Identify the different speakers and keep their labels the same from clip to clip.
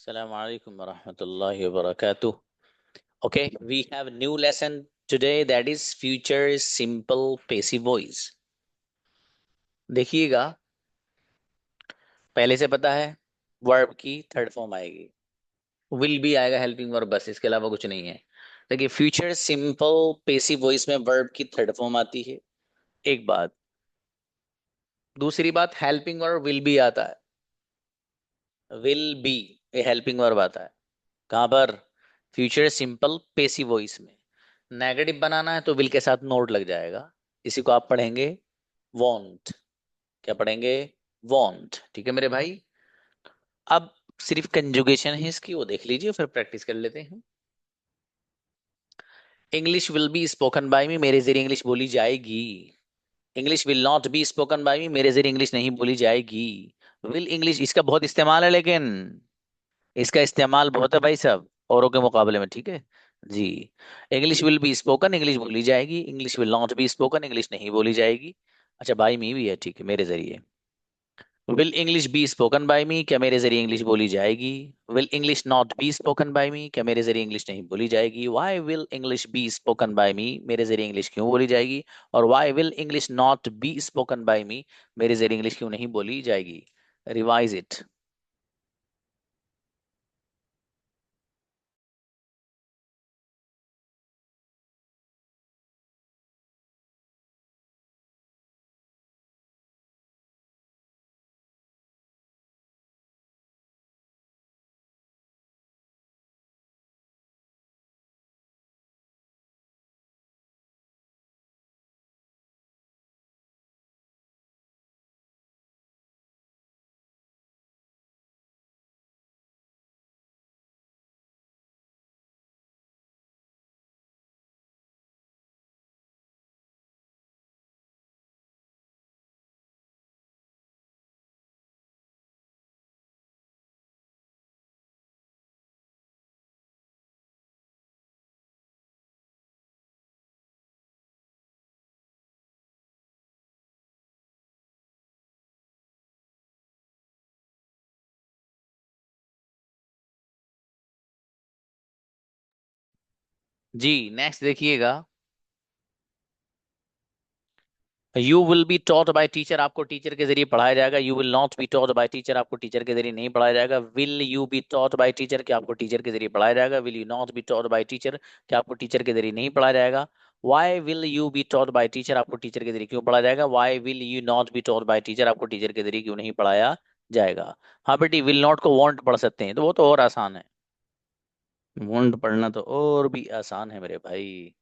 Speaker 1: Assalamu alaikum wa rahmatullahi wa barakatuh. Okay, we have a new lesson today that is future simple passive voice. देखिएगा, पहले से पता है verb की third form आएगी, will भी आएगा हेल्पिंग वर्ब, बस इसके अलावा कुछ नहीं है। देखिए फ्यूचर सिंपल पेसिव वॉइस में वर्ब की थर्ड फॉर्म आती है, एक बात। दूसरी बात, हेल्पिंग वर्ब विल भी आता है, विल बी ये हेल्पिंग वर्ब आता है। कहाँ पर? फ्यूचर सिंपल पेसिव वॉइस में। नेगेटिव बनाना है तो विल के साथ नोट लग जाएगा, इसी को आप पढ़ेंगे वॉन्ट। क्या पढ़ेंगे? वॉन्ट। ठीक है मेरे भाई। अब सिर्फ कंजुगेशन है इसकी, वो देख लीजिए, फिर प्रैक्टिस कर लेते हैं। English will be spoken by me, मेरे जरिए इंग्लिश बोली जाएगी। English will not be spoken by me, मेरे जरिए इंग्लिश नहीं बोली जाएगी। विल इंग्लिश इसका बहुत इस्तेमाल है, लेकिन इसका इस्तेमाल बहुत है भाई साहब, औरों के मुकाबले में। ठीक है जी। English will be spoken, English बोली जाएगी। English will not be spoken, English नहीं बोली जाएगी। अच्छा, बाई मी भी है, ठीक है, मेरे जरिए। Will English be spoken by me, क्या मेरे जरिए इंग्लिश बोली जाएगी? Will English not be spoken by me, क्या मेरे जरिए इंग्लिश नहीं बोली जाएगी? Why will English be spoken by me, मेरे जरिए इंग्लिश क्यों बोली जाएगी? और why will English not be spoken by me, मेरे जरिए इंग्लिश क्यों नहीं बोली जाएगी? Revise it. जी, नेक्स्ट देखिएगा। You will be taught by teacher, आपको टीचर के जरिए पढ़ाया जाएगा। You will not be taught by teacher, आपको टीचर के जरिए नहीं पढ़ाया जाएगा। Will you be taught by teacher, क्या आपको टीचर के जरिए पढ़ाया जाएगा? Will you not be taught by teacher, क्या आपको टीचर के जरिए नहीं पढ़ाया जाएगा? Why will you be taught by teacher, आपको टीचर के जरिए क्यों पढ़ाया जाएगा? Why will you not be taught by teacher, आपको टीचर के जरिए क्यों नहीं पढ़ाया जाएगा? हाँ बेटी, विल नॉट को वॉन्ट पढ़ सकते हैं, तो वो तो और आसान है। वॉन्ट पढ़ना तो और भी आसान है मेरे भाई।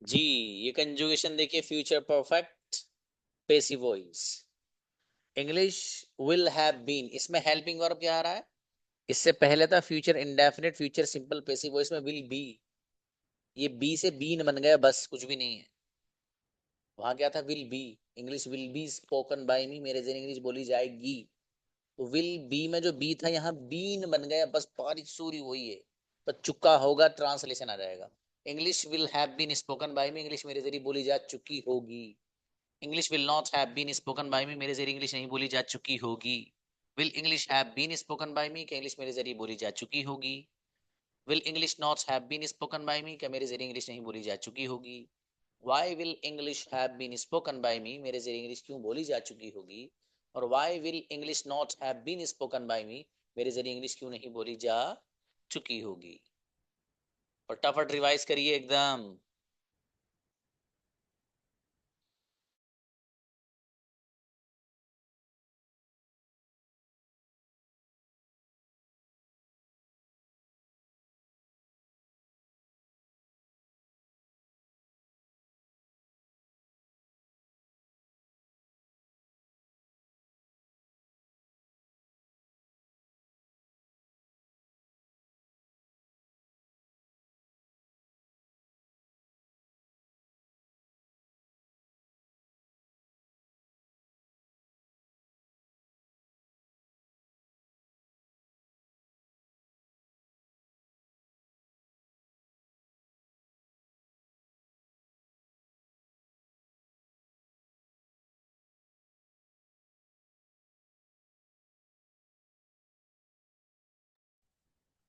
Speaker 1: जी, ये कंजुगेशन देखिए, future perfect passive voice. English will have been, इसमें हेल्पिंग वर्ब क्या आ रहा है? इससे पहले था future indefinite, future simple passive voice में विल बी। ये बी से बीन बन गया, बस कुछ भी नहीं है। वहां क्या था? Will be. English will be spoken by me, मेरे जरिए इंग्लिश बोली जाएगी। तो विल बी में जो बी था, यहाँ बीन बन गया, बस बारिश सूरी वही है। पर चुका होगा, ट्रांसलेशन आ जाएगा। English will have been spoken by me, English मेरे जरिए बोली जा चुकी होगी। English will not have been spoken by me, मेरे जरिए इंग्लिश नहीं बोली जा चुकी होगी। Will English have been spoken by me, क्या इंग्लिश मेरे जरिए बोली जा चुकी होगी। Will English not have been spoken by me, क्या मेरे जरिए इंग्लिश नहीं बोली जा चुकी होगी। Why will English have been spoken by me, मेरे जरिए इंग्लिश क्यों बोली जा चुकी होगी। और why will English not have been spoken by me, मेरे जरिए इंग्लिश क्यों नहीं बोली जा चुकी होगी। फटाफट रिवाइज करिए एकदम।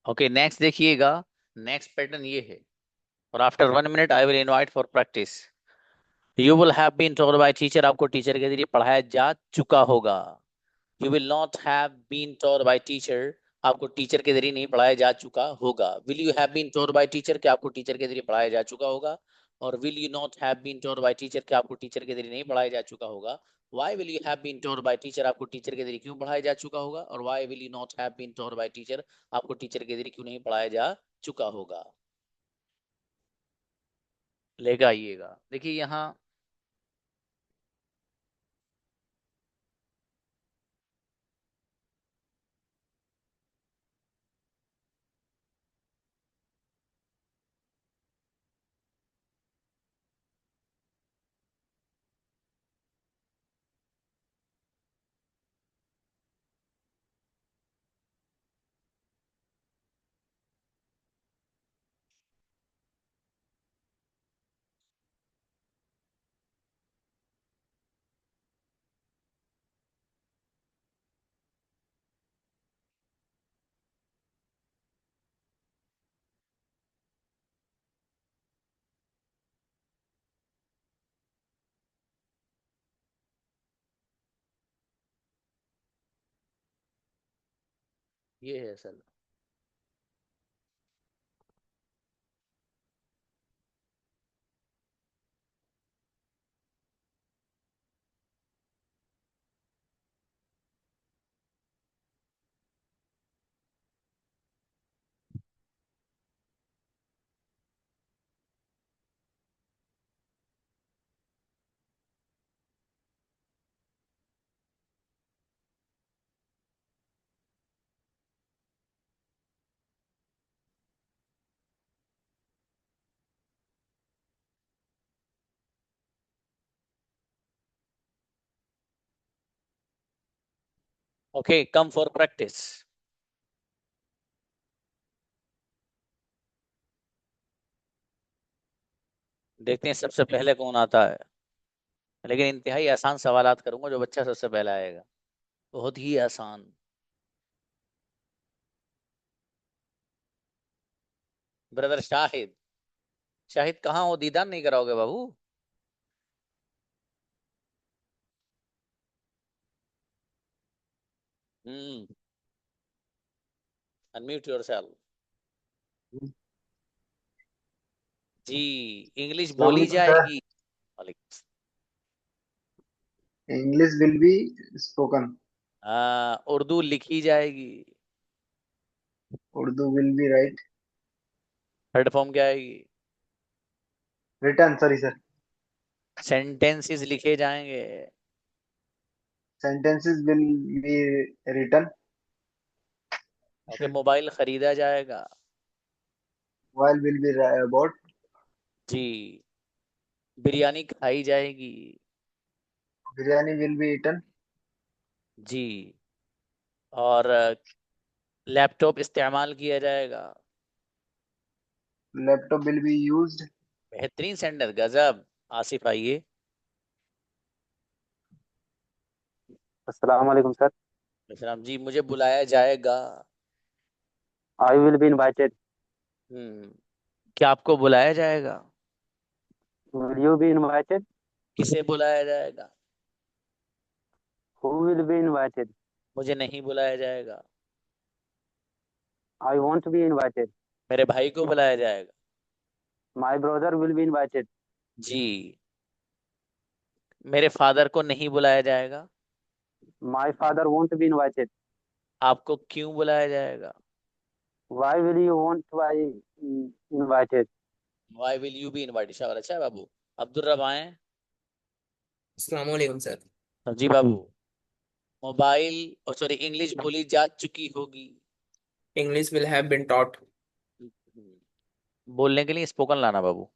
Speaker 1: ओके, नेक्स्ट देखिएगा। नेक्स्ट पैटर्न ये है। और after 1 minute I will invite for practice. You will have been told by teacher, आपको टीचर के जरिए पढ़ाया जा चुका होगा। You will not have been told by teacher, आपको टीचर के जरिए नहीं पढ़ाया जा चुका होगा। Will you have been told by teacher, क्या आपको टीचर के जरिए पढ़ाया जा चुका होगा। और will you not have been told by teacher, क्या आपको टीचर के जरिए नहीं पढ़ाया जा चुका होगा। Why will you have been told by teacher, आपको टीचर के जरिए क्यों पढ़ाया जा चुका होगा। और why will you not have been told by teacher, आपको टीचर के जरिए क्यों नहीं पढ़ाया जा चुका होगा। लेकर आइएगा, देखिए यहाँ। ये है असल। Okay, come for practice. देखते हैं सबसे पहले कौन आता है। लेकिन इंतहाई आसान सवालात करूंगा, जो बच्चा सबसे पहले आएगा। बहुत ही आसान। ब्रदर शाहिद। शाहिद कहाँ हो? दीदार नहीं कराओगे बाबू? हम्म। Unmute yourself. जी। इंग्लिश बोली
Speaker 2: Assalamualaikum sir.
Speaker 1: जाएगी। वालेकुम।
Speaker 2: English will be spoken.
Speaker 1: Urdu लिखी जाएगी।
Speaker 2: Urdu will be right.
Speaker 1: Third form क्या आएगी?
Speaker 2: Written, sorry sir.
Speaker 1: सेंटेंसेस लिखे जाएंगे।
Speaker 2: Sentences will be written.
Speaker 1: Okay, mobile खरीदा जाएगा।
Speaker 2: Mobile will be bought.
Speaker 1: जी। बिरयानी खाई जाएगी।
Speaker 2: Biryani will be eaten.
Speaker 1: जी। और लैपटॉप इस्तेमाल किया जाएगा।
Speaker 2: Laptop will be used.
Speaker 1: बेहतरीन सेंटेंस, गजब। आसिफ आइए।
Speaker 3: अस्सलाम वालेकुम सर।
Speaker 1: सलाम जी, मुझे बुलाया जाएगा।
Speaker 3: I will be invited.
Speaker 1: Hmm. क्या आपको बुलाया जाएगा?
Speaker 3: Will you be invited?
Speaker 1: किसे बुलाया जाएगा?
Speaker 3: Who will be invited?
Speaker 1: मुझे नहीं बुलाया जाएगा।
Speaker 3: I want to be invited.
Speaker 1: मेरे भाई को बुलाया जाएगा।
Speaker 3: My brother will be invited.
Speaker 1: जी। मेरे फादर को नहीं बुलाया जाएगा।
Speaker 3: My father want to be invited.
Speaker 1: आपको क्यों बुलाया जाएगा?
Speaker 3: Why will you want to be invited?
Speaker 1: Why will you be invited. शाबाश, अच्छा है बाबू। अब्दुल रब आए।
Speaker 4: अस्सलाम वालेकुम सर।
Speaker 1: जी बाबू। मोबाइल, और सॉरी, इंग्लिश बोली जा चुकी होगी।
Speaker 4: English will have been taught.
Speaker 1: बोलने के लिए स्पोकन लाना बाबू।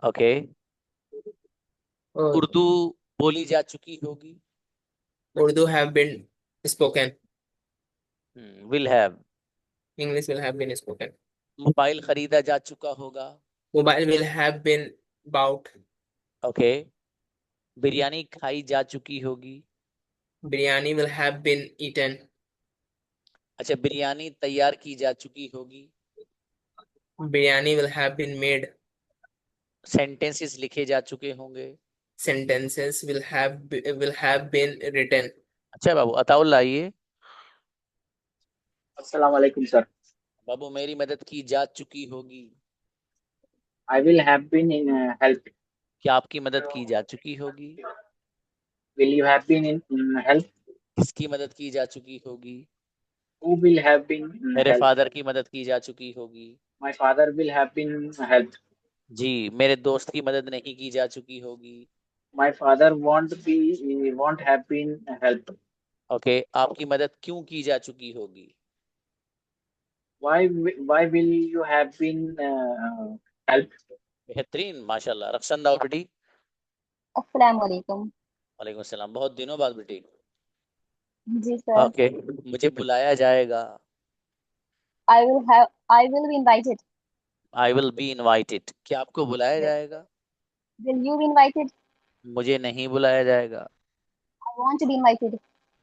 Speaker 1: ओके।
Speaker 4: और
Speaker 1: उर्दू बोली जा चुकी होगी।
Speaker 4: Urdu have been spoken.
Speaker 1: Will have.
Speaker 4: English will have been spoken.
Speaker 1: Mobile खरीदा जा चुका होगा।
Speaker 4: Mobile will have been bought.
Speaker 1: Okay. Biryani खाई जा चुकी होगी।
Speaker 4: Biryani will have been eaten.
Speaker 1: अच्छा, बिरयानी तैयार की जा चुकी होगी।
Speaker 4: Biryani will have been made.
Speaker 1: Sentences लिखे जा चुके होंगे।
Speaker 4: Sentences will have been written.
Speaker 1: अच्छा बाबू, अताउल लाइए।
Speaker 5: अस्सलाम वालेकुम सर।
Speaker 1: बाबू, मेरी मदद की जा चुकी होगी।
Speaker 5: I will have been in help.
Speaker 1: क्या आपकी मदद की जा चुकी होगी?
Speaker 5: Will you have been in help.
Speaker 1: किसकी मदद की जा चुकी होगी?
Speaker 5: Who will have been in
Speaker 1: मेरे
Speaker 5: हेल्प।
Speaker 1: फादर की मदद की जा चुकी होगी।
Speaker 5: My father will have been help.
Speaker 1: जी। मेरे दोस्त की मदद नहीं की जा चुकी होगी।
Speaker 5: My father won't have been help.
Speaker 1: Okay, आपकी मदद क्यों की जा चुकी होगी?
Speaker 5: Why will you have been help.
Speaker 1: बेहतरीन, माशाल्लाह। रक्सन दाओ बेटी।
Speaker 6: अस्सलाम वालेकुम।
Speaker 1: वालेकुम सलाम, बहुत दिनों बाद बेटी।
Speaker 6: जी सर।
Speaker 1: ओके। मुझे बुलाया जाएगा।
Speaker 6: I will be invited.
Speaker 1: I will be invited. क्या आपको बुलाया
Speaker 6: यस।
Speaker 1: जाएगा?
Speaker 6: Will you be invited?
Speaker 1: मुझे नहीं बुलाया जाएगा।
Speaker 6: I want to be invited.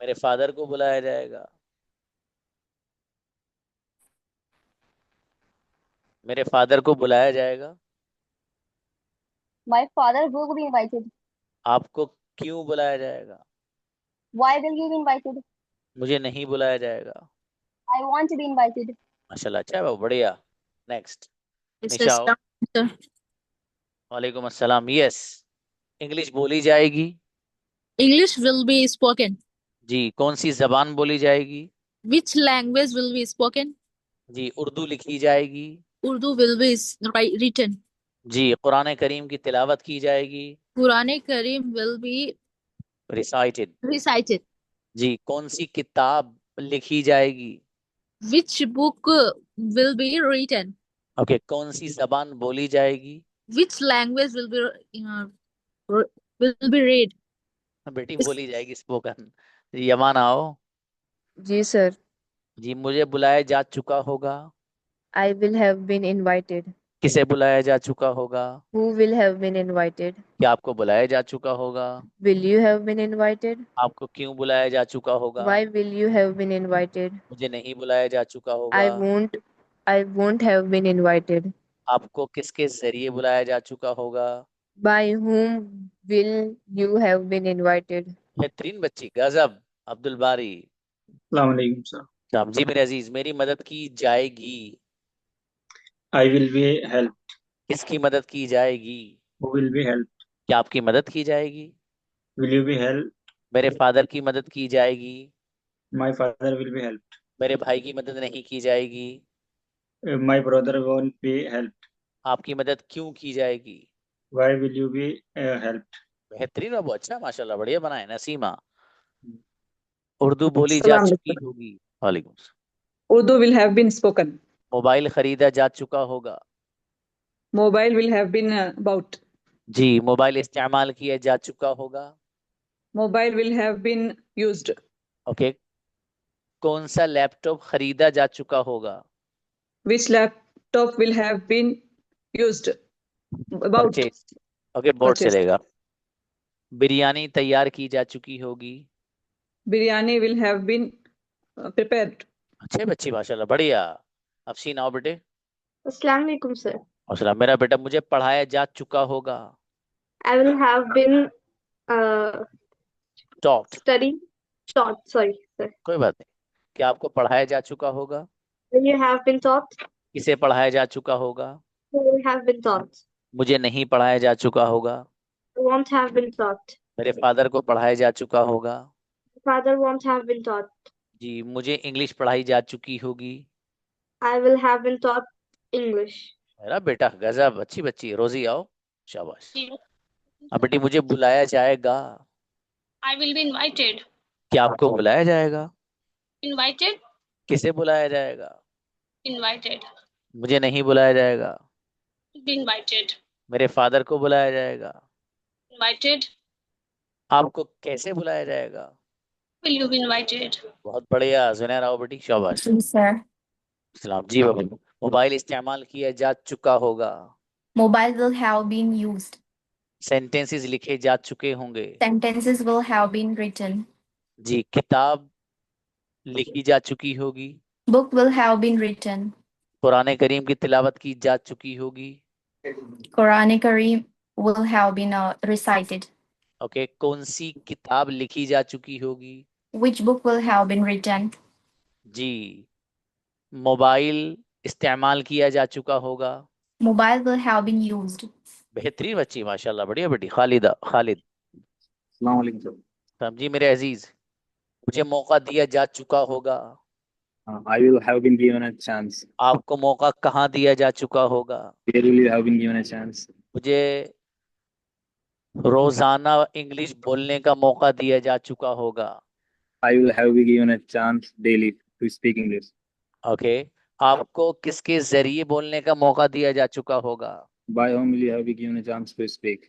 Speaker 1: मेरे फादर को बुलाया जाएगा। मेरे फादर को बुलाया जाएगा।
Speaker 6: My father will be invited.
Speaker 1: आपको क्यों बुलाया जाएगा?
Speaker 6: Why will you be invited?
Speaker 1: मुझे नहीं बुलाया जाएगा।
Speaker 6: I want to be invited.
Speaker 1: माशाल्लाह, अच्छा है बाबू, बढ़िया। नेक्स्ट।
Speaker 7: Yes,
Speaker 1: निशा आओ।
Speaker 7: sir.
Speaker 1: वालेकुम अस्सलाम। यस। इंग्लिश बोली जाएगी।
Speaker 7: English will be spoken.
Speaker 1: जी। कौन सी जबान बोली जाएगी?
Speaker 7: Which language will be spoken?
Speaker 1: जी। उर्दू लिखी जाएगी।
Speaker 7: Urdu will be written.
Speaker 1: जी। कुरान करीम की तिलावत की जाएगी।
Speaker 7: Quran Kareem will be
Speaker 1: recited.
Speaker 7: recited.
Speaker 1: जी। कौन सी किताब लिखी जाएगी?
Speaker 7: Which book will be written?
Speaker 1: Okay. कौन सी जबान बोली जाएगी?
Speaker 7: Which language will be uh, will be read?
Speaker 1: बेटी बोली जाएगी स्पोकन। यमान आओ।
Speaker 8: जी सर।
Speaker 1: जी। मुझे बुलाया जा चुका होगा।
Speaker 8: I will have been invited.
Speaker 1: किसे बुलाया जा चुका होगा?
Speaker 8: Who will have been invited?
Speaker 1: क्या आपको बुलाया जा चुका होगा?
Speaker 8: Will you have been invited?
Speaker 1: आपको क्यों बुलाया जा चुका होगा?
Speaker 8: Why will you have been invited?
Speaker 1: मुझे नहीं बुलाया जा चुका होगा।
Speaker 8: I won't have been invited.
Speaker 1: आपको किसके जरिए बुलाया जा चुका होगा?
Speaker 8: By whom will you have been invited?
Speaker 1: बेहतरीन बच्ची, गजब। अब्दुल बारी।
Speaker 9: अस्सलाम वालेकुम सर।
Speaker 1: साहब जी, मेरे अजीज, मेरी मदद की जाएगी।
Speaker 9: आई विल बी हेल्प।
Speaker 1: किसकी मदद की जाएगी?
Speaker 9: Who will B help.
Speaker 1: क्या आपकी मदद की जाएगी?
Speaker 9: Will you B help.
Speaker 1: मेरे फादर की मदद की जाएगी।
Speaker 9: My father will B help.
Speaker 1: मेरे भाई की मदद नहीं की जाएगी।
Speaker 9: My brother won't be help.
Speaker 1: आपकी मदद क्यों की जाएगी?
Speaker 9: Why will you be helped?
Speaker 1: बेहतरीन बाबू, अच्छा माशाल्लाह, बढ़िया बनाए। नसीमा, उर्दू बोली जा
Speaker 10: Salam
Speaker 1: चुकी
Speaker 10: alaikum.
Speaker 1: होगी। वालेकुम सलाम।
Speaker 10: Urdu will have been spoken.
Speaker 1: Mobile खरीदा जा चुका होगा।
Speaker 10: Mobile will have been bought.
Speaker 1: जी, मोबाइल इस्तेमाल किया जा चुका होगा।
Speaker 10: Mobile will have been used.
Speaker 1: Okay, कौन सा लैपटॉप खरीदा जा चुका होगा।
Speaker 10: Which laptop will have been used? Bought.
Speaker 1: Purchase, okay, board
Speaker 10: Purchased.
Speaker 1: चलेगा। बिरयानी तैयार की जा चुकी होगी।
Speaker 10: Biryani will have been prepared.
Speaker 1: अच्छे बच्ची, माशाल्लाह, बढ़िया। अब सी नाओ बेटे।
Speaker 11: Assalamu alaikum, sir.
Speaker 1: माशाल्लाह, मेरा बेटा, मुझे पढ़ाया जा चुका होगा।
Speaker 11: I will have been uh,
Speaker 1: taught,
Speaker 11: studying. Taught. Sorry, sir.
Speaker 1: कोई बात नहीं। क्या आपको पढ़ाया जा चुका होगा।
Speaker 11: Will you have been taught?
Speaker 1: किसे पढ़ाया जा चुका होगा।
Speaker 11: Who will have been taught?
Speaker 1: मुझे नहीं पढ़ाया जा चुका होगा।
Speaker 11: Won't have been taught.
Speaker 1: मेरे फादर को पढ़ाया जा चुका होगा।
Speaker 11: Father won't have been taught.
Speaker 1: जी, मुझे इंग्लिश पढ़ाई जा चुकी होगी।
Speaker 11: I will have been taught English.
Speaker 1: मेरा बेटा गजब, अच्छी बच्ची। रोजी आओ, शाबाश। अब बेटी, मुझे बुलाया जाएगा।
Speaker 12: I will be invited.
Speaker 1: क्या आपको बुलाया जाएगा।
Speaker 12: Invited?
Speaker 1: किसे बुलाया जाएगा।
Speaker 12: Invited.
Speaker 1: मुझे नहीं बुलाया जाएगा।
Speaker 12: Be invited.
Speaker 1: मेरे फादर को बुलाया जाएगा।
Speaker 12: Invited.
Speaker 1: आपको कैसे बुलाया जाएगा।
Speaker 12: Will you be invited?
Speaker 1: बहुत बढ़िया, सुना रहा हो बेटी, शाबाश।
Speaker 7: sir.
Speaker 1: सलाम जी बाबू। मोबाइल इस्तेमाल किया जा चुका होगा।
Speaker 7: Mobile will have been used.
Speaker 1: Sentences लिखे जा चुके होंगे।
Speaker 7: Sentences will have been written.
Speaker 1: जी, किताब लिखी जा चुकी होगी।
Speaker 7: Book will have been written.
Speaker 1: Quran करीम की तिलावत की जा चुकी होगी।
Speaker 7: Quran Kareem will have been recited.
Speaker 1: Okay, कौन सी किताब लिखी जा चुकी होगी।
Speaker 7: Which book will have been written?
Speaker 1: जी, मोबाइल इस्तेमाल किया जा चुका होगा।
Speaker 7: Mobile will have been used.
Speaker 1: बेहतरीन बच्ची, माशाल्लाह, बढ़िया बेटी। खालिद।
Speaker 9: अस्सलाम वालेकुम सर।
Speaker 1: सलाम जी मेरे अजीज, मुझे मौका दिया जा चुका होगा।
Speaker 9: I will have been given a chance.
Speaker 1: आपको मौका कहाँ दिया जा चुका होगा।
Speaker 9: Where will you have been given a chance?
Speaker 1: मुझे रोजाना इंग्लिश बोलने का मौका दिया जा चुका होगा।
Speaker 9: I will have been given a chance daily to speak English.
Speaker 1: Okay, आपको किसके जरिए बोलने का मौका दिया जा चुका होगा।
Speaker 9: By whom will you have been given a chance to speak?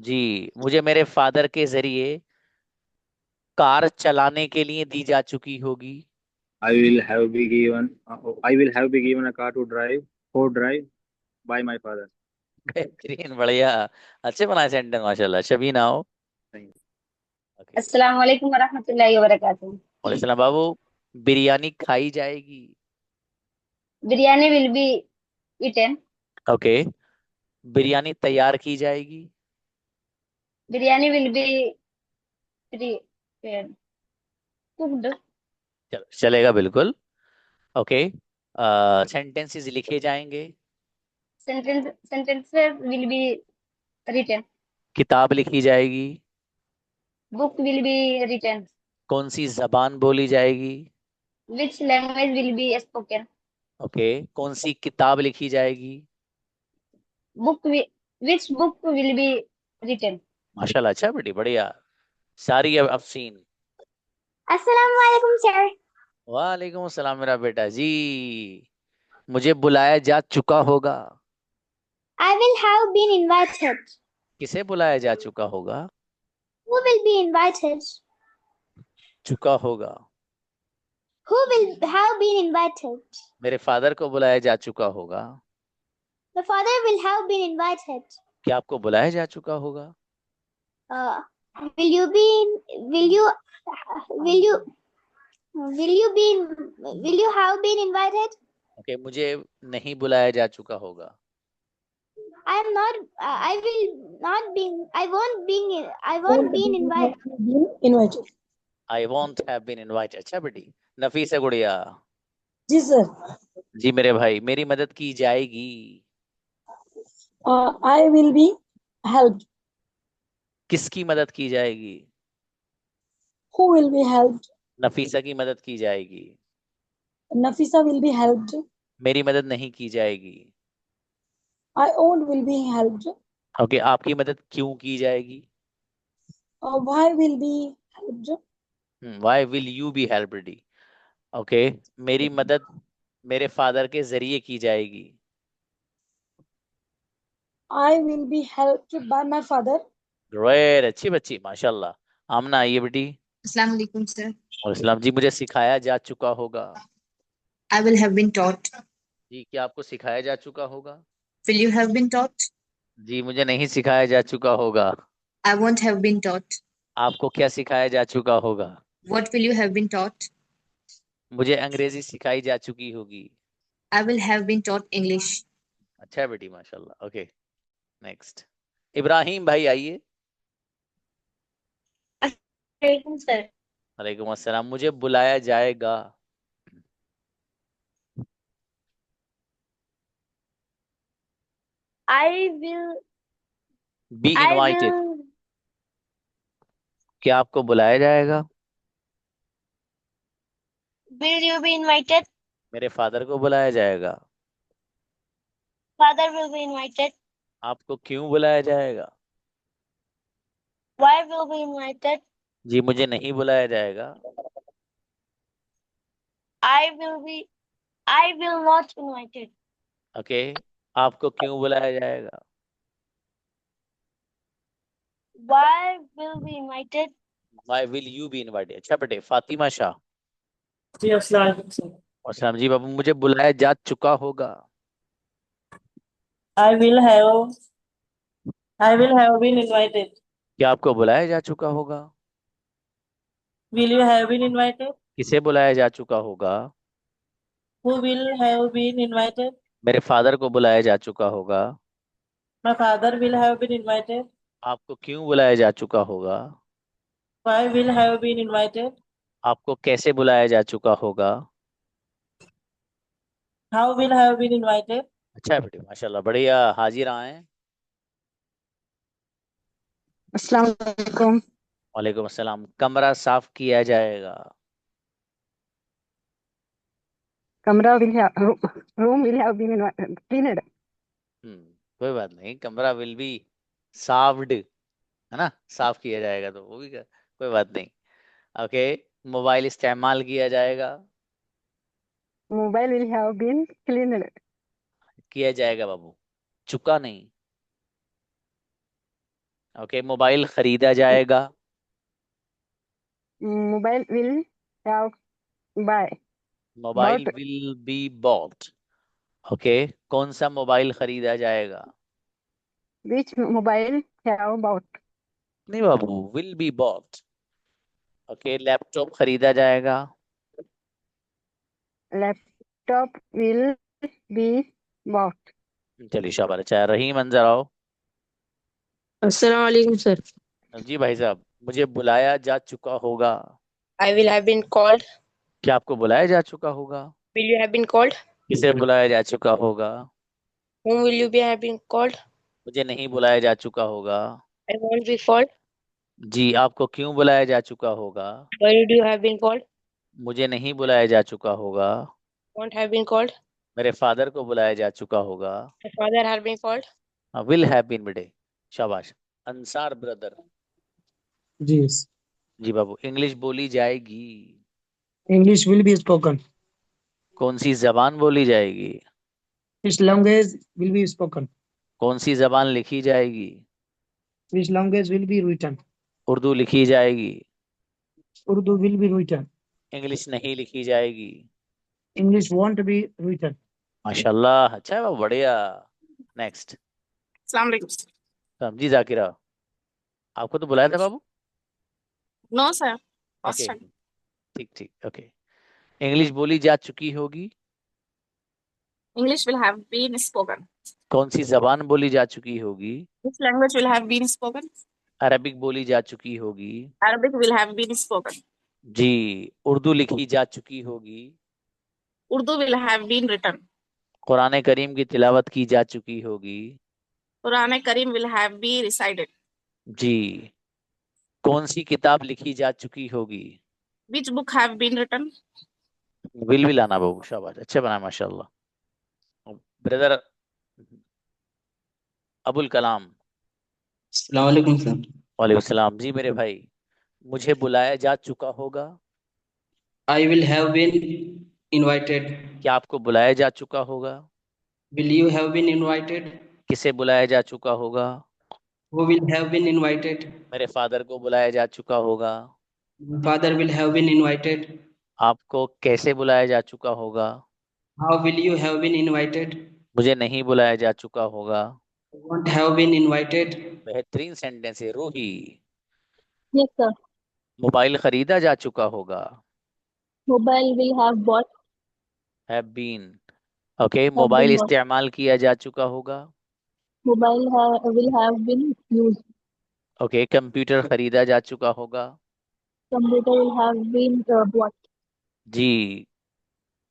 Speaker 1: जी, मुझे मेरे फादर के जरिए कार चलाने के लिए दी जा चुकी होगी।
Speaker 9: I will have been given a car to drive by my father.
Speaker 1: बेहतरीन, बढ़िया, अच्छे बनाए सेंटेंस, माशाल्लाह। शबीना आओ। ओके,
Speaker 6: अस्सलाम वालेकुम वरहमतुल्लाहि वबरकातुहू।
Speaker 1: वालेकुम सलाम बाबू। बिरयानी खाई जाएगी।
Speaker 6: Biryani will be eaten.
Speaker 1: Okay, biryani तैयार की जाएगी।
Speaker 6: Biryani will be prepared. Cooked.
Speaker 1: चलो, चलेगा बिल्कुल। ओके, सेंटेंसेस लिखे जाएंगे।
Speaker 6: Sentences will be written.
Speaker 1: किताब लिखी जाएगी।
Speaker 6: Book will be written.
Speaker 1: कौन सी जबान बोली जाएगी।
Speaker 6: Which language will be spoken?
Speaker 1: Okay, कौन सी किताब लिखी जाएगी।
Speaker 6: Which book will be written?
Speaker 1: माशाल्लाह, अच्छा बेटी, बढ़िया। सारी अफसीन।
Speaker 6: अस्सलाम वालेकुम सर।
Speaker 1: वालेकुम सलाम मेरा बेटा जी। मुझे बुलाया जा चुका होगा।
Speaker 6: I will have been invited.
Speaker 1: किसे बुलाया जा चुका होगा।
Speaker 6: Who will be invited?
Speaker 1: चुका होगा।
Speaker 6: Who will have been invited?
Speaker 1: मेरे फादर को बुलाया जा चुका होगा।
Speaker 6: The father will have been invited.
Speaker 1: क्या आपको बुलाया जा चुका होगा।
Speaker 6: Will you be? Will you? Will you have been invited?
Speaker 1: Okay, मुझे नहीं बुलाया जा चुका होगा।
Speaker 6: I am not. I will not be. I won't be invited.
Speaker 1: I won't have been invited. अच्छा बेटी। नफीसा गुड़िया।
Speaker 10: जी सर।
Speaker 1: जी मेरे भाई, मेरी मदद की जाएगी।
Speaker 10: I will be helped.
Speaker 1: किसकी मदद की जाएगी।
Speaker 10: Who will be helped?
Speaker 1: Nafisa की मदद की जाएगी।
Speaker 10: Nafisa will be helped.
Speaker 1: मेरी मदद नहीं की जाएगी।
Speaker 10: I own will be helped.
Speaker 1: Okay, आपकी मदद क्यों की जाएगी?
Speaker 10: Why will be helped?
Speaker 1: Why will you be helped? Okay, मेरी मदद मेरे फादर के जरिए की जाएगी।
Speaker 10: I will be helped by my father.
Speaker 1: Great, अच्छी बच्ची, माशाल्लाह। आमना आइए बेटी।
Speaker 8: अस्सलाम वालेकुम सर।
Speaker 1: और इस्लाम जी, मुझे सिखाया जा चुका होगा।
Speaker 8: I will have been taught.
Speaker 1: जी, क्या आपको सिखाया जा चुका होगा?
Speaker 8: Will you have been taught?
Speaker 1: जी, मुझे नहीं सिखाया जा चुका होगा।
Speaker 8: I won't have been taught.
Speaker 1: आपको क्या सिखाया जा चुका होगा?
Speaker 8: What will you have been taught?
Speaker 1: मुझे अंग्रेजी सिखाई जा चुकी होगी।
Speaker 8: I will have been taught English.
Speaker 1: अच्छा है बेटी, माशाल्लाह। Okay, next. इब्राहिम भाई आइए।
Speaker 12: सर।
Speaker 1: वालेकुम अस्सलाम। मुझे बुलाया जाएगा।
Speaker 6: I will.
Speaker 1: Be
Speaker 6: I
Speaker 1: invited.
Speaker 6: will.
Speaker 1: क्या आपको बुलाया जाएगा?
Speaker 6: Will you be invited?
Speaker 1: मेरे फादर को बुलाया जाएगा।
Speaker 6: Father will be invited.
Speaker 1: आपको क्यों बुलाया जाएगा?
Speaker 6: Why will be invited?
Speaker 1: जी, मुझे नहीं बुलाया जाएगा।
Speaker 6: I will be. I will not invited.
Speaker 1: Okay, आपको क्यों बुलाया जाएगा?
Speaker 6: Why will be invited?
Speaker 1: Why will you be invited? अच्छा बेटे, फातिमा शाह।
Speaker 5: जी अस्सलाम वालेकुम सर।
Speaker 1: और सलाम जी बाबू, मुझे बुलाया जा चुका होगा।
Speaker 5: I will have been invited.
Speaker 1: क्या आपको बुलाया जा चुका होगा?
Speaker 5: Will you have been invited?
Speaker 1: किसे बुलाया जा चुका होगा?
Speaker 5: Who will have been invited?
Speaker 1: मेरे फादर को बुलाया जा चुका होगा।
Speaker 5: My father will have been invited.
Speaker 1: आपको क्यों बुलाया जा चुका होगा?
Speaker 5: Why will have been invited?
Speaker 1: आपको कैसे बुलाया जा चुका होगा?
Speaker 5: How will have been invited?
Speaker 1: अच्छा है बेटे, माशाल्लाह, बढ़िया। हाजिर आए।
Speaker 8: अस्सलाम वालेकुम।
Speaker 1: वालेकुम अस्सलाम। कमरा साफ किया जाएगा।
Speaker 8: कमरा will have room will have been cleaned.
Speaker 1: कोई बात नहीं, कमरा विल बी साफ्ड, है ना, साफ किया जाएगा, तो वो भी कोई बात नहीं। ओके, मोबाइल इस्तेमाल किया जाएगा।
Speaker 8: Mobile will have been cleaned.
Speaker 1: किया जाएगा बाबू, चुका नहीं। ओके, मोबाइल खरीदा जाएगा।
Speaker 8: Mobile will have buy
Speaker 1: mobile
Speaker 8: bought.
Speaker 1: Will be bought. Okay, कौन सा मोबाइल खरीदा जाएगा?
Speaker 8: Which mobile have bought?
Speaker 1: नहीं बाबू, will be bought. Okay, laptop खरीदा जाएगा।
Speaker 8: Laptop will be bought.
Speaker 1: चलिए शाबाश, अच्छा है। रहीम, अंदर आओ।
Speaker 11: अस्सलाम वालेकुम सर।
Speaker 1: जी भाई साहब, मुझे बुलाया जा चुका होगा।
Speaker 11: I will have been called.
Speaker 1: क्या आपको बुलाया जा चुका होगा?
Speaker 11: Will you have been called?
Speaker 1: किसे बुलाया जा चुका होगा?
Speaker 11: Whom will you be have been called?
Speaker 1: मुझे नहीं बुलाया जा चुका होगा।
Speaker 11: I won't be called.
Speaker 1: जी, आपको क्यों बुलाया जा चुका होगा?
Speaker 11: Why did you have been called?
Speaker 1: मुझे नहीं बुलाया जा चुका होगा।
Speaker 11: Won't have been called.
Speaker 1: मेरे फादर को बुलाया जा चुका होगा।
Speaker 11: My father have been called.
Speaker 1: Will have been बेटे, शाबाश। अंसार ब्रदर।
Speaker 5: जी।
Speaker 1: जी बाबू, इंग्लिश बोली जाएगी।
Speaker 5: English will be spoken.
Speaker 1: कौन सी जबान बोली जाएगी?
Speaker 5: Which language will be spoken?
Speaker 1: कौन सी जबान लिखी जाएगी?
Speaker 5: Which language will be written?
Speaker 1: Urdu लिखी जाएगी।
Speaker 5: Urdu will be written.
Speaker 1: English नहीं लिखी जाएगी।
Speaker 5: English won't be written.
Speaker 1: माशाल्लाह, अच्छा है बाबू, बढ़िया। नेक्स्ट।
Speaker 12: अस्सलाम वालेकुम सर।
Speaker 1: जी जाकिरा, आपको तो बुलाया था बाबू।
Speaker 12: नो सर,
Speaker 1: ओके, ठीक ठीक, ओके। इंग्लिश बोली जा चुकी होगी।
Speaker 12: English will have been spoken.
Speaker 1: कौन सी जबान बोली जा चुकी होगी?
Speaker 12: Which language will have been spoken?
Speaker 1: Arabic बोली जा चुकी होगी।
Speaker 12: Arabic will have been spoken.
Speaker 1: जी, उर्दू लिखी जा चुकी होगी।
Speaker 12: Urdu will have been written.
Speaker 1: Quran करीम की तिलावत की जा चुकी होगी।
Speaker 12: Quran Karim will have been recited.
Speaker 1: जी, कौन सी किताब लिखी जा चुकी होगी?
Speaker 12: Which book have been written?
Speaker 1: Will भी लाना बाबू, शाबाश, अच्छे बना माशाल्लाह। ब्रदर अबुल कलाम।
Speaker 13: अस्सलाम वालेकुम सर।
Speaker 1: वालेकुम सलाम जी मेरे भाई। मुझे बुलाया जा चुका होगा।
Speaker 13: I will have been invited.
Speaker 1: क्या आपको बुलाया जा चुका होगा?
Speaker 13: Will you have been invited.
Speaker 1: किसे बुलाया जा चुका होगा?
Speaker 13: Who will have been invited.
Speaker 1: मेरे फादर को बुलाया जा चुका होगा।
Speaker 13: Father will have been invited.
Speaker 1: आपको कैसे बुलाया जा चुका होगा?
Speaker 13: How will you have been invited.
Speaker 1: मुझे नहीं बुलाया जा चुका होगा।
Speaker 13: Won't have been invited.
Speaker 1: बेहतरीन सेंटेंस है रूही।
Speaker 10: Yes, sir.
Speaker 1: मोबाइल खरीदा जा चुका होगा।
Speaker 10: Mobile will have bought,
Speaker 1: have been. Okay,
Speaker 10: have
Speaker 1: mobile
Speaker 10: been bought.
Speaker 1: इस्तेमाल किया जा चुका होगा।
Speaker 10: Will have been used.
Speaker 1: Okay, computer खरीदा जा चुका होगा।
Speaker 10: Computer will have been bought.
Speaker 1: जी।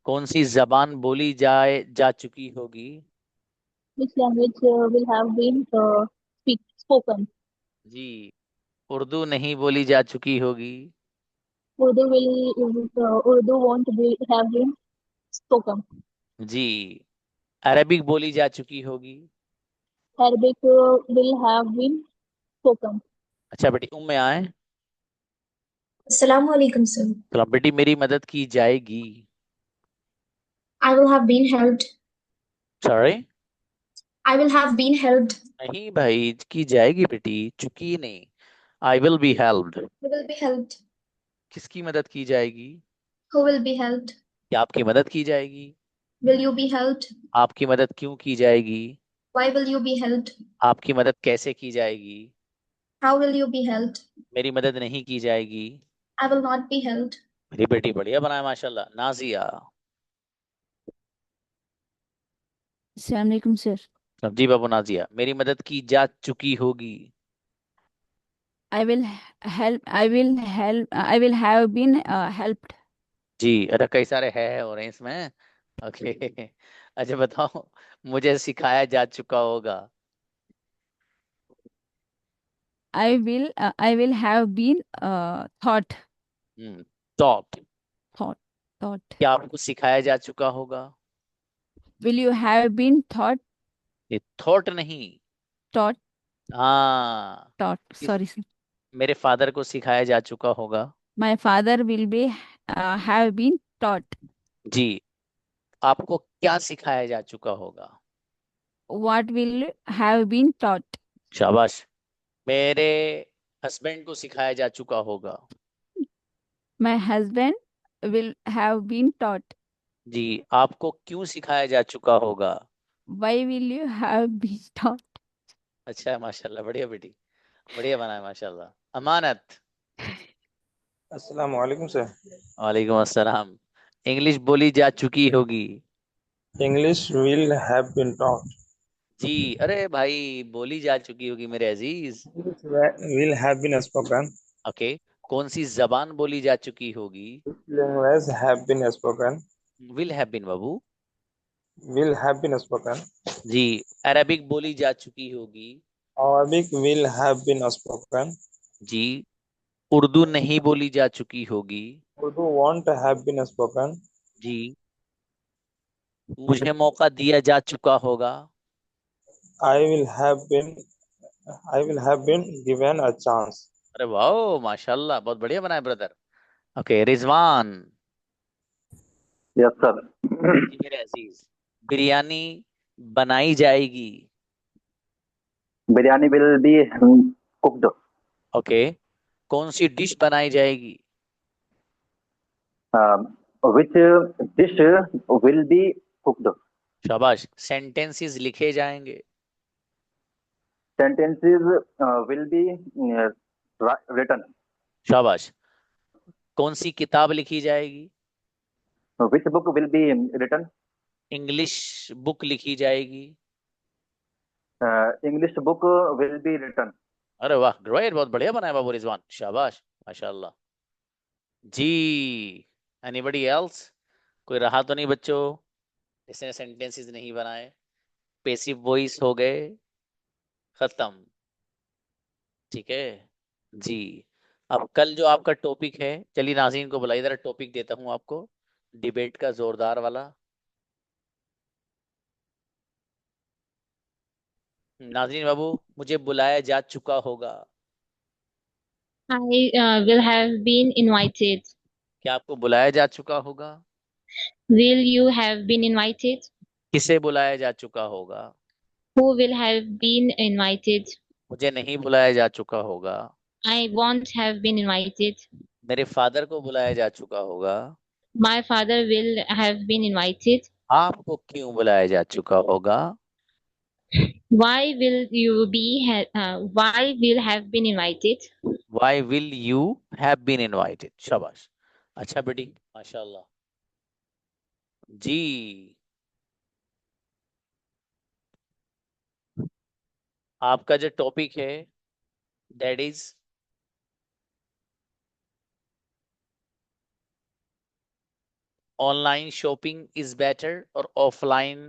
Speaker 1: कौन सी जबान बोली जाए जा चुकी होगी?
Speaker 10: Which language will have been spoken?
Speaker 1: जी। उर्दू नहीं बोली जा चुकी होगी।
Speaker 10: Urdu won't be have been spoken.
Speaker 1: जी। अरबिक बोली जा चुकी होगी।
Speaker 10: Arabic will have been spoken.
Speaker 1: अच्छा बेटी, में आए।
Speaker 14: Assalamu alaikum, sir.
Speaker 1: तो बेटी मेरी मदद की जाएगी।
Speaker 14: I will have been helped.
Speaker 1: Sorry.
Speaker 14: I will have been helped.
Speaker 1: नहीं भाई, की जाएगी बेटी, चुकी नहीं। आई will be helped.
Speaker 14: Who will be helped?
Speaker 1: किसकी मदद की जाएगी?
Speaker 14: Who will be helped?
Speaker 1: क्या आपकी मदद की जाएगी?
Speaker 14: Will you be helped?
Speaker 1: आपकी मदद क्यों की जाएगी?
Speaker 14: Why will you be helped?
Speaker 1: आपकी मदद कैसे की जाएगी?
Speaker 14: How will you be helped?
Speaker 1: मेरी मदद नहीं की जाएगी।
Speaker 14: I will not be helped.
Speaker 1: मेरी बेटी बढ़िया बनाया माशाल्लाह। नाजिया।
Speaker 15: अस्सलाम वालेकुम सर।
Speaker 1: जी बाबू नाजिया, मेरी मदद की जा चुकी होगी।
Speaker 15: I will help I will have been helped.
Speaker 1: जी। अरे कई सारे है हो रहे हैं इसमें। ओके। अच्छा बताओ, मुझे सिखाया जा चुका होगा।
Speaker 15: I will have been thought.
Speaker 1: Taught.
Speaker 15: Thought thought.
Speaker 1: क्या आपको सिखाया जा चुका होगा?
Speaker 15: Will you have been thought.
Speaker 1: ये थॉट नहीं।
Speaker 15: टॉट।
Speaker 1: हाँ।
Speaker 15: Taught, sorry sir.
Speaker 1: मेरे फादर को सिखाया जा चुका होगा।
Speaker 15: My father will be have been taught.
Speaker 1: जी। आपको क्या सिखाया जा चुका होगा?
Speaker 15: What will have been taught.
Speaker 1: शाबाश। मेरे हस्बैंड को सिखाया जा चुका होगा।
Speaker 15: My husband will have been taught.
Speaker 1: जी। आपको क्यों सिखाया जा चुका होगा?
Speaker 15: Why will you have been taught.
Speaker 1: अच्छा है माशाल्लाह, बढ़िया बेटी, बढ़िया बना है माशाल्लाह। अमानत।
Speaker 16: अस्सलाम वालेकुम सर।
Speaker 1: वालेकुम अस्सलाम। इंग्लिश बोली जा चुकी होगी।
Speaker 16: English will have been taught.
Speaker 1: जी। अरे भाई, बोली जा चुकी होगी मेरे अजीज।
Speaker 16: Will have been spoken.
Speaker 1: Okay. कौन सी जबान बोली जा चुकी होगी?
Speaker 16: Language have been spoken.
Speaker 1: Will have been बाबू।
Speaker 16: Will have been spoken.
Speaker 1: जी। अरबिक बोली जा चुकी होगी।
Speaker 16: Arabic will have been spoken.
Speaker 1: जी। उर्दू नहीं बोली जा चुकी होगी।
Speaker 16: Urdu won't have been spoken.
Speaker 1: जी। मुझे मौका दिया जा चुका होगा।
Speaker 16: I will have been I will have been given a chance.
Speaker 1: अरे वाह माशाल्लाह, बहुत बढ़िया बनाया brother. Okay, Rizwan.
Speaker 17: Yes sir.
Speaker 1: जी मेरे अजीज, बिरयानी बनाई जाएगी।
Speaker 17: Biryani will be cooked.
Speaker 1: Okay. कौन सी डिश बनाई जाएगी?
Speaker 17: Which dish will be cooked.
Speaker 1: शाबाश। सेंटेंसेस लिखे जाएंगे।
Speaker 17: Sentences will be written.
Speaker 1: शाबाश। कौन सी किताब लिखी जाएगी?
Speaker 17: Which book will be written.
Speaker 1: English book लिखी जाएगी।
Speaker 17: English book will be written.
Speaker 1: अरे वाह ग्रेट, बहुत बढ़िया बनाया बाबू रिजवान, शाबाश माशाल्लाह। जी। Anybody else? कोई रहा तो नहीं बच्चों इसने सेंटेंसेस नहीं बनाए? पेसिव वॉइस हो गए खत्म। ठीक है जी। अब कल जो आपका टॉपिक है, चलिए नाज़रीन को बुलाइए, जरा टॉपिक देता हूं आपको डिबेट का जोरदार वाला। नाजरीन बाबू, मुझे बुलाया जा चुका होगा।
Speaker 10: I will have been invited.
Speaker 1: क्या आपको बुलाया जा चुका होगा?
Speaker 10: Will you have been invited?
Speaker 1: किसे बुलाया जा चुका होगा?
Speaker 10: Who will have been invited?
Speaker 1: मुझे नहीं बुलाया जा चुका होगा।
Speaker 10: I won't have been invited.
Speaker 1: मेरे फादर को बुलाया जा चुका होगा।
Speaker 10: My father will have been invited.
Speaker 1: आपको क्यों बुलाया जा चुका होगा?
Speaker 10: Why will you why will have been invited?
Speaker 1: Why will you have been invited? शाबाश, अच्छा बेटी, माशाल्लाह जी। आपका जो टॉपिक है that is online shopping is better और offline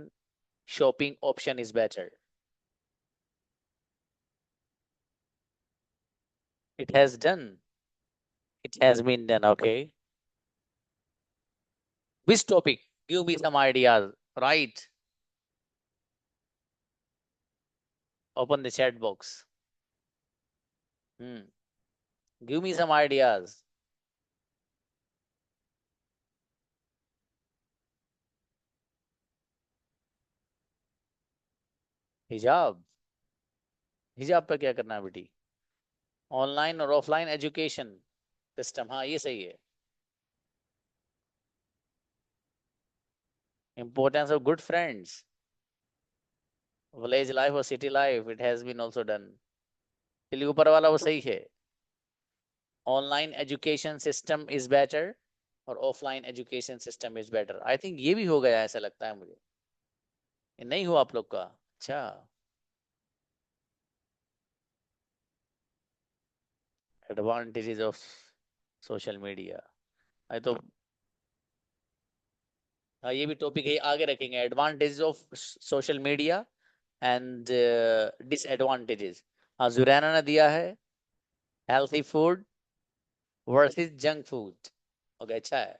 Speaker 1: shopping option is better. It has done. It has been done. Okay. Which topic? Give me some ideas. Right. Open the chat box. Give me some ideas. हिजाब, हिजाब पे क्या करना है बेटी? Online और offline education system, हाँ ये सही है। Importance of good friends, village life or city life, it has been also done. चलिए ऊपर वाला वो सही है। Online education system is better और offline education system is better. I think ये भी हो गया, ऐसा लगता है मुझे। ये नहीं हुआ आप लोग का? अच्छा, एडवांटेजेस ऑफ सोशल मीडिया, आई तो हाँ ये भी टॉपिक है, आगे रखेंगे। Advantages of social media and disadvantages. हाँ जुरैना ने दिया है healthy food versus junk food. Okay, अच्छा है।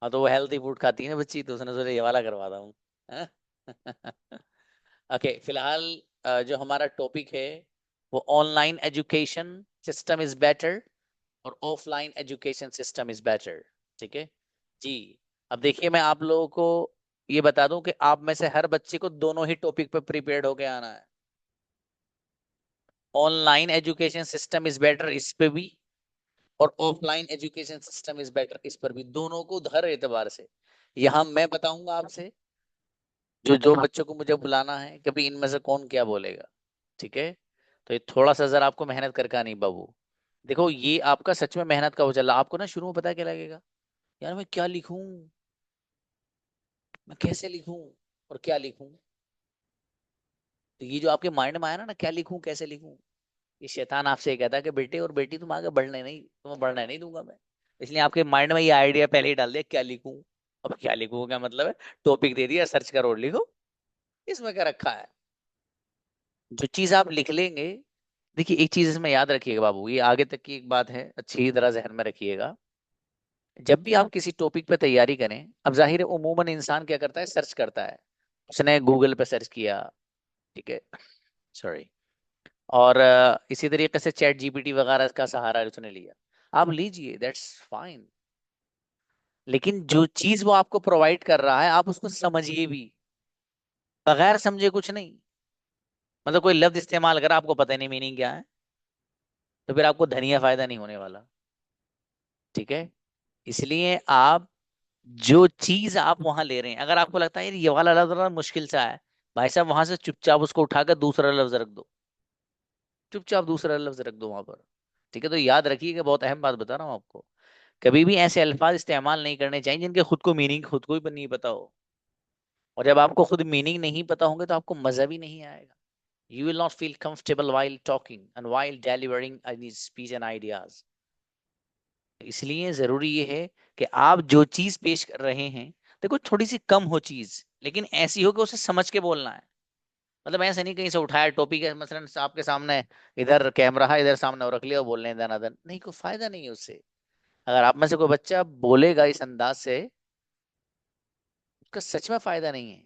Speaker 1: हाँ तो वो हेल्थी फूड खाती है ना बच्ची, तो उसने सोचा ये वाला करवाता हूँ। ओके, फिलहाल जो हमारा टॉपिक है वो online education system is better और offline education system is better. ठीक है जी। अब देखिए, मैं आप लोगों को ये बता दूं कि आप में से हर बच्चे को दोनों ही टॉपिक पे प्रिपेयर्ड होके आना है। Online education system is better इस पे भी, और offline education system is better इस पर भी, दोनों को हर एतबार से। यहाँ मैं बताऊंगा आपसे, जो जो बच्चों को मुझे बुलाना है, कभी इनमें से कौन क्या बोलेगा। ठीक है, तो ये थोड़ा सा जरा आपको मेहनत करके आनी बाबू। देखो ये आपका सच में मेहनत का वो चल रहा, आपको ना शुरू में पता है क्या लगेगा, यार मैं क्या लिखूं, मैं कैसे लिखूं और क्या लिखूं। तो ये जो आपके माइंड में आया ना क्या लिखूं कैसे लिखूं, ये शैतान आपसे ये कहता है कि बेटे और बेटी तुम आगे बढ़ने नहीं, तुम्हें बढ़ने नहीं दूंगा मैं। इसलिए आपके माइंड में ये आइडिया पहले ही डाल दिया क्या लिखूं। अब क्या लिखूं क्या मतलब है, टॉपिक दे दिया, सर्च करो और लिखो, इसमें क्या रखा है। जो चीज आप लिख लेंगे, देखिए एक चीज इसमें याद रखिएगा बाबू, ये आगे तक की एक बात है, अच्छी तरह जहन में रखिएगा। जब भी आप किसी टॉपिक पे तैयारी करें, अब जाहिर है उमूमन इंसान क्या करता है, सर्च करता है। उसने गूगल पे सर्च किया, ठीक है, सॉरी, और इसी तरीके से चैट जीपीटी वगैरह का सहारा उसने लिया। आप लीजिए, दैट्स फाइन, लेकिन जो चीज वो आपको प्रोवाइड कर रहा है आप उसको समझिए भी। बगैर समझे कुछ नहीं, मतलब कोई लफ्ज इस्तेमाल करा आपको पता नहीं मीनिंग क्या है, तो फिर आपको धनिया फायदा नहीं होने वाला। ठीक है, इसलिए आप जो चीज आप वहां ले रहे हैं, अगर आपको लगता है यार ये वाला लफ्ज थोड़ा मुश्किल सा है, भाई साहब वहां से चुपचाप उसको उठाकर दूसरा लफ्ज रख दो, चुपचाप दूसरा लफ्ज रख दो वहां पर। ठीक है, तो याद रखिएगा, बहुत अहम बात बता रहा हूँ आपको, कभी भी ऐसे अल्फाज इस्तेमाल नहीं करने चाहिए जिनके खुद को मीनिंग खुद को ही नहीं पता हो। और जब आपको खुद मीनिंग नहीं पता होंगे तो आपको मजा भी नहीं आएगा। You will not feel comfortable while talking and while delivering any speech and ideas. इसलिए जरूरी ये है कि आप जो चीज पेश कर रहे हैं, देखो थोड़ी सी कम हो चीज, लेकिन ऐसी हो कि उसे समझ के बोलना है। मतलब ऐसे नहीं कहीं से उठाया टॉपिक है, मसलन आपके सामने इधर कैमरा है, इधर सामने और रख लिया और बोल रहे हैं दनादन, नहीं कोई फायदा नहीं है उससे। अगर आप में से कोई बच्चा बोलेगा इस अंदाज से, उसका सच में फायदा नहीं है,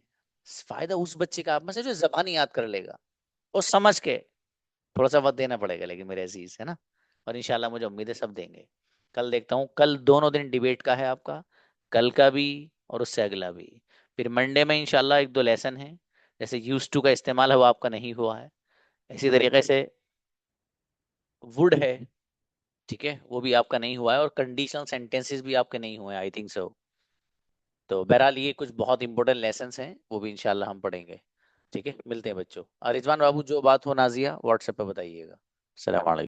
Speaker 1: फायदा उस बच्चे का आप में से जो जबानी याद कर लेगा और समझ के। थोड़ा सा वक्त देना पड़ेगा लेकिन मेरे अजीज, है ना। और इंशाल्लाह मुझे उम्मीद है सब देंगे। कल देखता हूँ, कल दोनों दिन डिबेट का है आपका, कल का भी और उससे अगला भी। फिर मंडे में इंशाल्लाह एक दो लेसन है, जैसे यूज टू का इस्तेमाल है वो आपका नहीं हुआ है, इसी तरीके से वुड है, ठीक है, वो भी आपका नहीं हुआ है, और कंडीशनल सेंटेंसेस भी आपके नहीं हुए, आई थिंक सो। तो बहरहाल ये कुछ बहुत इंपॉर्टेंट लेसन हैं, वो भी इंशाल्लाह हम पढ़ेंगे। ठीक है, मिलते हैं बच्चों। और रिजवान बाबू जो बात हो नाजिया व्हाट्सएप पे बताइएगा। अस्सलाम वालेकुम।